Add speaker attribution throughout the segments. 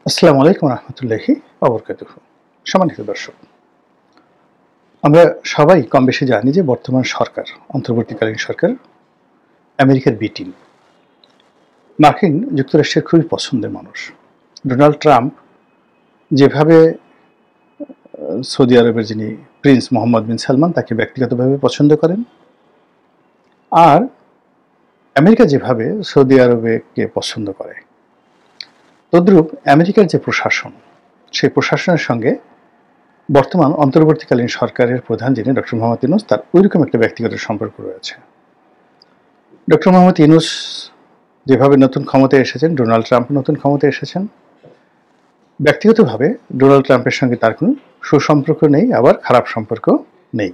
Speaker 1: আসসালামু আলাইকুম রহমতুল্লাহি ওয়া সম্মানিত দর্শক, আমরা সবাই কম বেশি জানি যে বর্তমান সরকার, অন্তর্বর্তীকালীন সরকার আমেরিকার বি টিম। মার্কিন যুক্তরাষ্ট্রের খুবই পছন্দের মানুষ। ডোনাল্ড ট্রাম্প যেভাবে সৌদি আরবের যিনি প্রিন্স মোহাম্মদ বিন সালমান তাকে ব্যক্তিগতভাবে পছন্দ করেন, আর আমেরিকা যেভাবে সৌদি আরবকে পছন্দ করে, তদ্রূপ আমেরিকার যে প্রশাসন, সেই প্রশাসনের সঙ্গে বর্তমান অন্তর্বর্তীকালীন সরকারের প্রধান যিনি ডক্টর মোহাম্মদ ইউনূস, তার ওইরকম একটা ব্যক্তিগত সম্পর্ক রয়েছে। ডক্টর মোহাম্মদ ইউনূস যেভাবে নতুন ক্ষমতায় এসেছেন, ডোনাল্ড ট্রাম্প নতুন ক্ষমতায় এসেছেন, ব্যক্তিগতভাবে ডোনাল্ড ট্রাম্পের সঙ্গে তার কোনো সুসম্পর্ক নেই, আবার খারাপ সম্পর্ক নেই।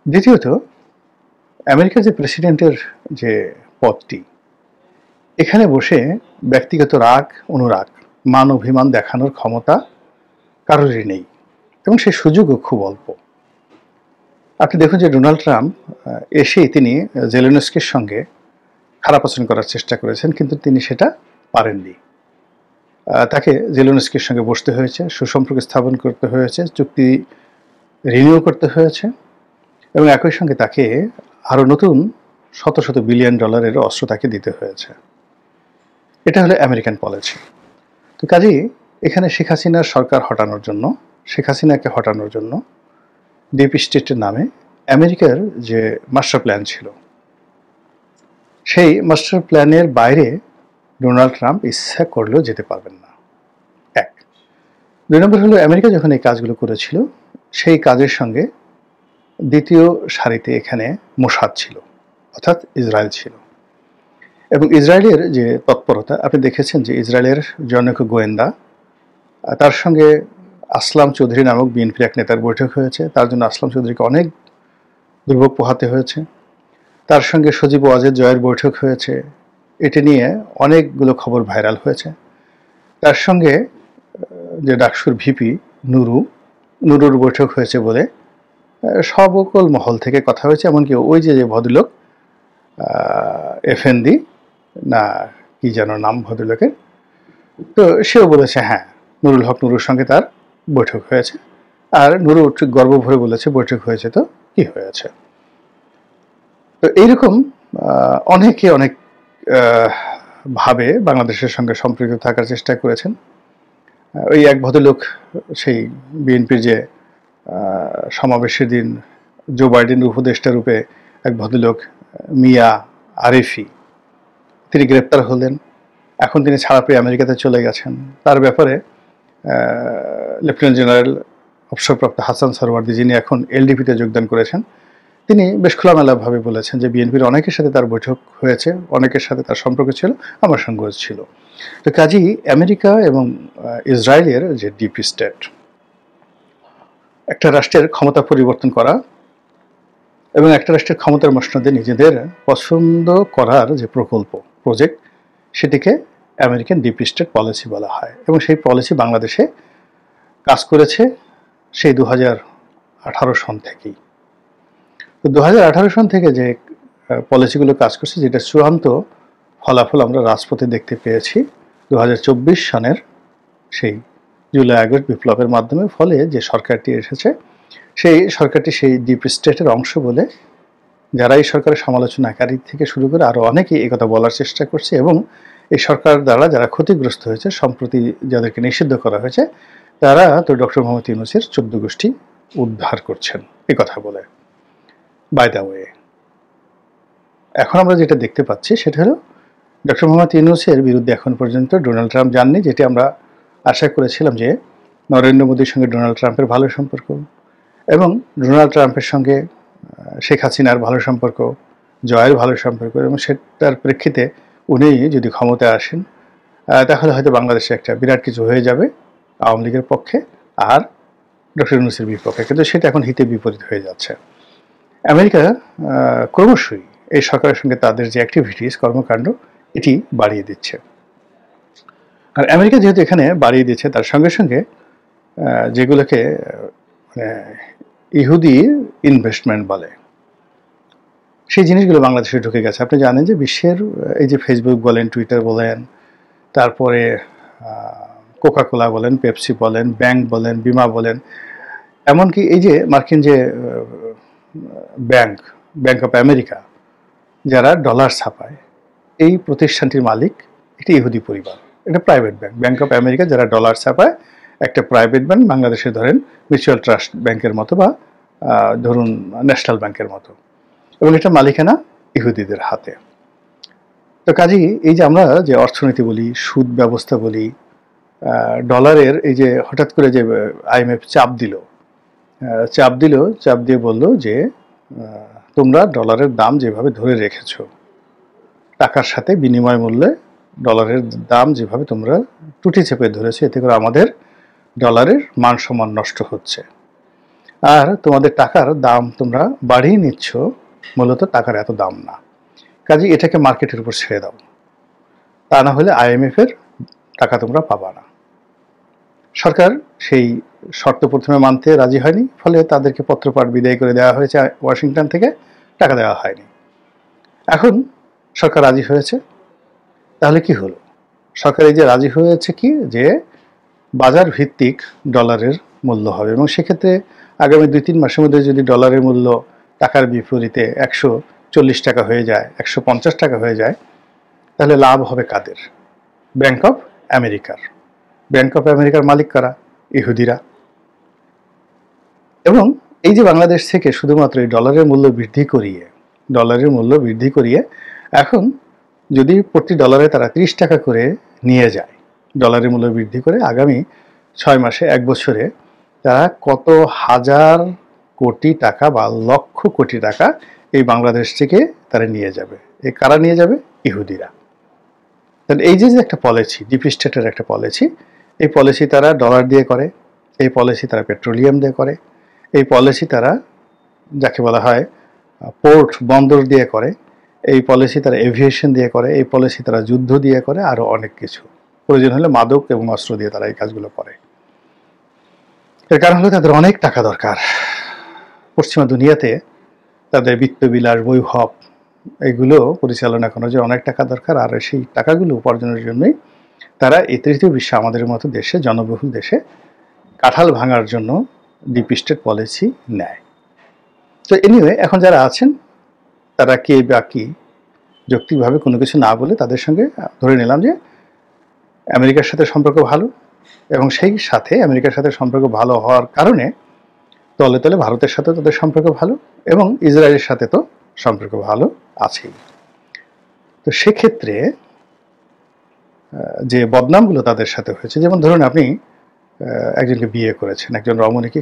Speaker 1: দ্বিতীয়ত, আমেরিকার যে প্রেসিডেন্টের যে পদটি, এখানে বসে ব্যক্তিগত রাগ, অনুরাগ, মান অভিমান দেখানোর ক্ষমতা কারোরই নেই, এবং সেই সুযোগও খুব অল্প। আপনি দেখুন যে ডোনাল্ড ট্রাম্প এসেই তিনি জেলেনস্কির সঙ্গে খারাপ আচরণ করার চেষ্টা করেছেন, কিন্তু তিনি সেটা পারেননি। তাকে জেলেনস্কির সঙ্গে বসতে হয়েছে, সুসম্পর্ক স্থাপন করতে হয়েছে, চুক্তি রিনিউ করতে হয়েছে, এবং একই সঙ্গে তাকে আরও নতুন শত শত বিলিয়ন ডলারের অস্ত্র তাকে দিতে হয়েছে। এটা হলো আমেরিকান পলিসি। তো কাজেই এখানে শেখ হাসিনার সরকার হটানোর জন্য, শেখ হাসিনাকে হটানোর জন্য ডিপ স্টেটের নামে আমেরিকার যে মাস্টার প্ল্যান ছিল, সেই মাস্টার প্ল্যানের বাইরে ডোনাল্ড ট্রাম্প ইচ্ছা করলেও যেতে পারবেন না। এক। দুই নম্বর হলো, আমেরিকা যখন এই কাজগুলো করেছিল, সেই কাজের সঙ্গে দ্বিতীয় সারিতে এখানে মোসাদ ছিল, অর্থাৎ ইসরায়েল ছিল। এবং ইসরায়েলের যে তৎপরতা, আপনি দেখেছেন যে ইসরায়েলের জনৈক গোয়েন্দা, তার সঙ্গে আসলাম চৌধুরী নামক বিএনপির এক নেতার বৈঠক হয়েছে। তার জন্য আসলাম চৌধুরীকে অনেক দুর্ভোগ পোহাতে হয়েছে। তার সঙ্গে সজীব ওয়াজেদ জয়ের বৈঠক হয়েছে, এটি নিয়ে অনেকগুলো খবর ভাইরাল হয়েছে। তার সঙ্গে যে ডাকসুর ভিপি নুরুর বৈঠক হয়েছে বলে সকল মহল থেকে কথা হয়েছে। এমনকি ওই যে ভদ্রলোক এফএনডি না কি যেন নাম ভদ্রলোকের, তো সেও বলেছে হ্যাঁ, নুরুল হক নুরুর সঙ্গে তার বৈঠক হয়েছে। আর নুরু ঠিক গর্ব ভরে বলেছে বৈঠক হয়েছে তো কি হয়েছে। তো এইরকম অনেকে অনেক ভাবে বাংলাদেশের সঙ্গে সম্পৃক্ত থাকার চেষ্টা করেছেন। ওই এক ভদ্রলোক, সেই বিএনপির যে সমাবেশের দিন জো বাইডেনের উপদেষ্টা রূপে এক ভদ্রলোক মিয়া আরিফি, তিনি গ্রেপ্তার হলেন। এখন তিনি ছাড়া পেয়ে আমেরিকাতে চলে গেছেন। তার ব্যাপারে লেফটেন্যান্ট জেনারেল অবসরপ্রাপ্ত হাসান সরওয়ার্দী, যিনি এখন এলডিপিতে যোগদান করেছেন, তিনি বেশ খোলামেলাভাবে বলেছেন যে বিএনপির অনেকের সাথে তার বৈঠক হয়েছে, অনেকের সাথে তার সম্পর্ক ছিল, আমার সঙ্গেও ছিল। তো কাজেই আমেরিকা এবং ইসরায়েলের যে ডিপ স্টেট, একটা রাষ্ট্রের ক্ষমতা পরিবর্তন করা এবং একটা রাষ্ট্রের ক্ষমতার মসনদে নিজেদের পছন্দ করার যে প্রজেক্ট, সেটিকে আমেরিকান ডিপ স্টেট পলিসি বলা হয়। এবং সেই পলিসি বাংলাদেশে কাজ করেছে সেই 2018 সন থেকেই। তো 2018 সন থেকে যে পলিসিগুলো কাজ করছে, যেটা চূড়ান্ত ফলাফল আমরা রাজপথে দেখতে পেয়েছি 2024 সনের সেই জুলাই আগস্ট বিপ্লবের মাধ্যমে। ফলে যে সরকারটি এসেছে, সেই সরকারটি সেই ডিপ স্টেটের অংশ বলে যারা এই সরকারের সমালোচনাকারী থেকে শুরু করে আরও অনেকেই এই কথা বলার চেষ্টা করছে। এবং এই সরকার দ্বারা যারা ক্ষতিগ্রস্ত হয়েছে, সম্প্রতি যাদেরকে নিষিদ্ধ করা হয়েছে, তারা তো ডক্টর মোহাম্মদ ইউনূসের 14 গোষ্ঠী উদ্ধার করছেন এই কথা বলে। বাই দ্য ওয়ে, এখন আমরা যেটা দেখতে পাচ্ছি সেটা হলো ডক্টর মোহাম্মদ ইউনূসের বিরুদ্ধে এখন পর্যন্ত ডোনাল্ড ট্রাম্প যাননি, যেটি আমরা আশা করেছিলাম যে নরেন্দ্র মোদীর সঙ্গে ডোনাল্ড ট্রাম্পের ভালো সম্পর্ক, এবং ডোনাল্ড ট্রাম্পের সঙ্গে শেখ হাসিনার ভালো সম্পর্ক, জয়ের ভালো সম্পর্ক, এবং সেটার প্রেক্ষিতে উনি যদি ক্ষমতায় আসেন, তাহলে হয়তো বাংলাদেশে একটা বিরাট কিছু হয়ে যাবে আওয়ামী লীগের পক্ষে আর ডক্টর ইউনূসের বিপক্ষে। কিন্তু সেটা এখন হিতে বিপরীত হয়ে যাচ্ছে। আমেরিকা ক্রমশই এই সরকারের সঙ্গে তাদের যে অ্যাক্টিভিটিস, কর্মকাণ্ড, এটি বাড়িয়ে দিচ্ছে। আর আমেরিকা যেহেতু এখানে বাড়িয়ে দিচ্ছে, তার সঙ্গে সঙ্গে যেগুলোকে ইহুদি ইনভেস্টমেন্ট বলে, সেই জিনিসগুলো বাংলাদেশে ঢুকে গেছে। আপনি জানেন যে বিশ্বের এই যে ফেসবুক বলেন, টুইটার বলেন, তারপরে কোকাকোলা বলেন, পেপসি বলেন, ব্যাংক বলেন, বিমা বলেন, এমনকি এই যে মার্কিন যে ব্যাংক, ব্যাংক অফ আমেরিকা, যারা ডলার ছাপায়, এই প্রতিষ্ঠানটির মালিক একটি ইহুদি পরিবার। এটা private bank, bank of America যারা ডলার ছাপায়, একটা প্রাইভেট ব্যাংক, বাংলাদেশে ধরেন মিউচুয়াল ট্রাস্ট ব্যাংকের মতো বা ধরুন ন্যাশনাল ব্যাংকের মতো, এবং এটা মালিকানা ইহুদিদের হাতে। তো কাজেই এই যে আমরা যে অর্থনীতি বলি, সুদ ব্যবস্থা বলি, ডলারের এই যে হঠাৎ করে যে আইএমএফ চাপ দিয়ে বলল যে তোমরা ডলারের দাম যেভাবে ধরে রেখেছো, টাকার সাথে বিনিময় মূল্যে ডলারের দাম যেভাবে তোমরা টুটি চেপে ধরেছো, এতে করে আমাদের ডলারের মান সম্মান নষ্ট হচ্ছে, আর তোমাদের টাকার দাম তোমরা বাড়িয়ে নিচ্ছ, মূলত টাকার এত দাম না, কাজে এটাকে মার্কেটের উপর ছেড়ে দাও, তা না হলে আইএমএফ এর টাকা তোমরা পাবা না। সরকার সেই শর্ত প্রথমে মানতে রাজি হয়নি, ফলে তাদেরকে পত্রপাঠ বিদায় করে দেওয়া হয়েছে ওয়াশিংটন থেকে, টাকা দেওয়া হয়নি। এখন সরকার রাজি হয়েছে, তাহলে কি হলো? সরকার এই যে রাজি হয়েছে কি, যে বাজার ভিত্তিক ডলারের মূল্য হবে, এবং সেক্ষেত্রে আগামী 2-3 মাসের মধ্যে যদি ডলারের মূল্য টাকার বিপরীতে 140 টাকা হয়ে যায়, 150 টাকা হয়ে যায়, তাহলে লাভ হবে কাদের? ব্যাংক অফ আমেরিকার। ব্যাংক অফ আমেরিকার মালিক কারা? ইহুদিরা। এবং এই যে বাংলাদেশ থেকে শুধুমাত্র এই ডলারের মূল্য বৃদ্ধি করিয়ে এখন যদি প্রতি ডলারে তারা 30 টাকা করে নিয়ে যায়, ডলারের মূল্য বৃদ্ধি করে, আগামী 6 মাসে 1 বছরে তারা কত হাজার কোটি টাকা বা লক্ষ কোটি টাকা এই বাংলাদেশ থেকে তারা নিয়ে যাবে। এই কারা নিয়ে যাবে? ইহুদিরা। তাহলে এই যে একটা পলিসি, ডিপ স্টেটের একটা পলিসি, এই পলিসি তারা ডলার দিয়ে করে, এই পলিসি তারা পেট্রোলিয়াম দিয়ে করে, এই পলিসি তারা যাকে বলা হয় পোর্ট, বন্দর দিয়ে করে, এই পলিসি তারা এভিয়েশন দিয়ে করে, এই পলিসি তারা যুদ্ধ দিয়ে করে, আরও অনেক কিছু, প্রয়োজন হলে মাদক এবং অস্ত্র দিয়ে তারা এই কাজগুলো করে। এর কারণ হলো তাদের অনেক টাকা দরকার। পশ্চিমা দুনিয়াতে তাদের বিত্তবিলাস, বৈভব, এগুলো পরিচালনা করার জন্য অনেক টাকা দরকার, আর সেই টাকাগুলো উপার্জনের জন্যই তারা এই তৃতীয় বিশ্বে আমাদের মতো দেশে, জনবহুল দেশে কাঁঠাল ভাঙার জন্য ডিপ স্টেট পলিসি নেয়। তো এনিওয়ে, এখন যারা আছেন তারা কে বা কি, যৌক্তিকভাবে কোনো কিছু না বলে তাদের সঙ্গে ধরে নিলাম যে আমেরিকার সাথে সম্পর্ক ভালো, এবং সেই সাথে আমেরিকার সাথে সম্পর্ক ভালো হওয়ার কারণে তলে তলে ভারতের সাথে তাদের সম্পর্ক ভালো, এবং ইসরায়েলের সাথে তো সম্পর্ক ভালো আছেই। তো সেক্ষেত্রে যে বদনামগুলো তাদের সাথে হয়েছে, যেমন ধরুন আপনি একজনকে বিয়ে করেছেন, একজন রমণীকে